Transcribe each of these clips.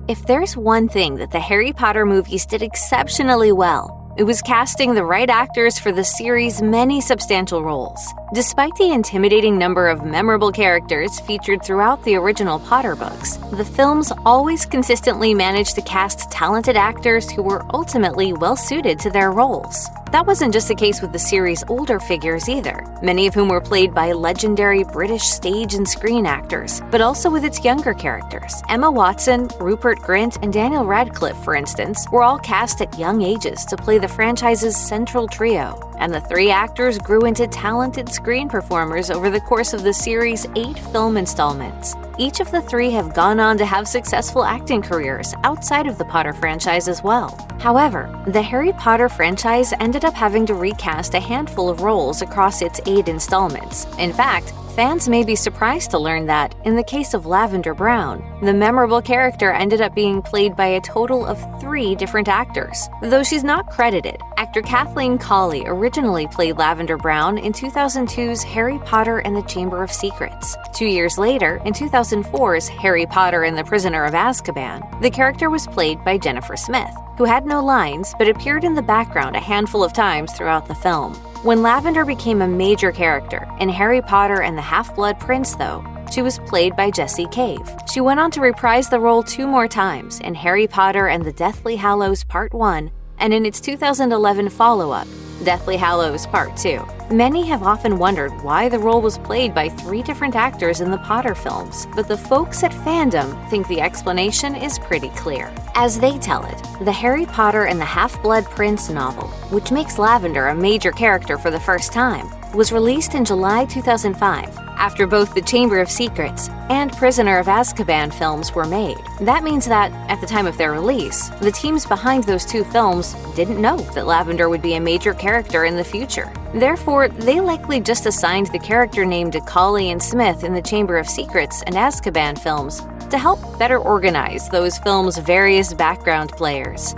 If there's one thing that the Harry Potter movies did exceptionally well, it was casting the right actors for the series' many substantial roles. Despite the intimidating number of memorable characters featured throughout the original Potter books, the films always consistently managed to cast talented actors who were ultimately well-suited to their roles. That wasn't just the case with the series' older figures either, many of whom were played by legendary British stage and screen actors, but also with its younger characters. Emma Watson, Rupert Grint, and Daniel Radcliffe, for instance, were all cast at young ages to play the franchise's central trio, and the three actors grew into talented screen performers over the course of the series' 8 film installments. Each of the three have gone on to have successful acting careers outside of the Potter franchise as well. However, the Harry Potter franchise ended up having to recast a handful of roles across its 8 installments. In fact, fans may be surprised to learn that, in the case of Lavender Brown, the memorable character ended up being played by a total of 3 different actors. Though she's not credited, actor Kathleen Colley originally played Lavender Brown in 2002's Harry Potter and the Chamber of Secrets. 2 years later, in 2004's Harry Potter and the Prisoner of Azkaban, the character was played by Jennifer Smith, who had no lines but appeared in the background a handful of times throughout the film. When Lavender became a major character in Harry Potter and the Half-Blood Prince, though, she was played by Jessie Cave. She went on to reprise the role 2 more times in Harry Potter and the Deathly Hallows Part 1 and in its 2011 follow-up, Deathly Hallows Part 2. Many have often wondered why the role was played by 3 different actors in the Potter films, but the folks at fandom think the explanation is pretty clear. As they tell it, the Harry Potter and the Half-Blood Prince novel, which makes Lavender a major character for the first time, was released in July 2005, after both the Chamber of Secrets and Prisoner of Azkaban films were made. That means that, at the time of their release, the teams behind those 2 films didn't know that Lavender would be a major character in the future. Therefore, they likely just assigned the character name to Colley and Smith in the Chamber of Secrets and Azkaban films to help better organize those films' various background players.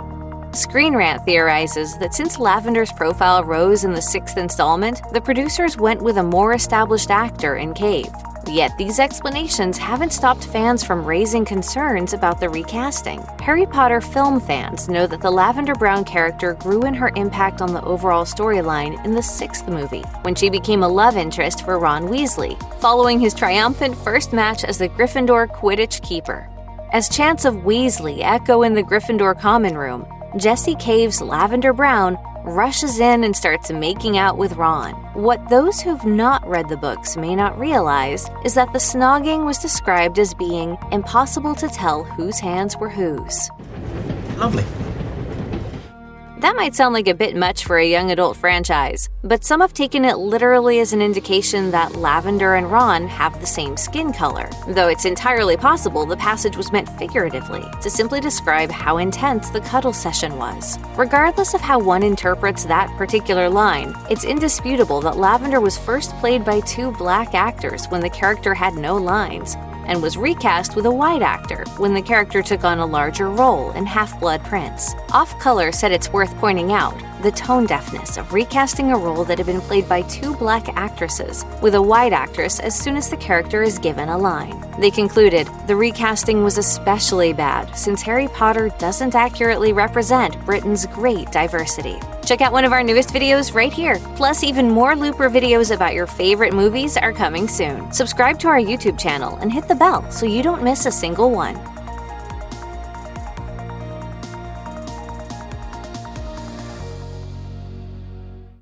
Screen Rant theorizes that since Lavender's profile rose in the 6th installment, the producers went with a more established actor in Cave. Yet these explanations haven't stopped fans from raising concerns about the recasting. Harry Potter film fans know that the Lavender Brown character grew in her impact on the overall storyline in the 6th movie, when she became a love interest for Ron Weasley, following his triumphant first match as the Gryffindor Quidditch keeper. As chants of Weasley echo in the Gryffindor common room, Jessie Cave's Lavender Brown rushes in and starts making out with Ron. What those who've not read the books may not realize is that the snogging was described as being impossible to tell whose hands were whose. Lovely. That might sound like a bit much for a young adult franchise, but some have taken it literally as an indication that Lavender and Ron have the same skin color, though it's entirely possible the passage was meant figuratively, to simply describe how intense the cuddle session was. Regardless of how one interprets that particular line, it's indisputable that Lavender was first played by 2 black actors when the character had no lines, and was recast with a white actor when the character took on a larger role in Half-Blood Prince. Off Color said it's worth pointing out the tone deafness of recasting a role that had been played by 2 black actresses with a white actress as soon as the character is given a line. They concluded the recasting was especially bad since Harry Potter doesn't accurately represent Britain's great diversity. Check out one of our newest videos right here. Plus, even more Looper videos about your favorite movies are coming soon. Subscribe to our YouTube channel and hit the bell so you don't miss a single one.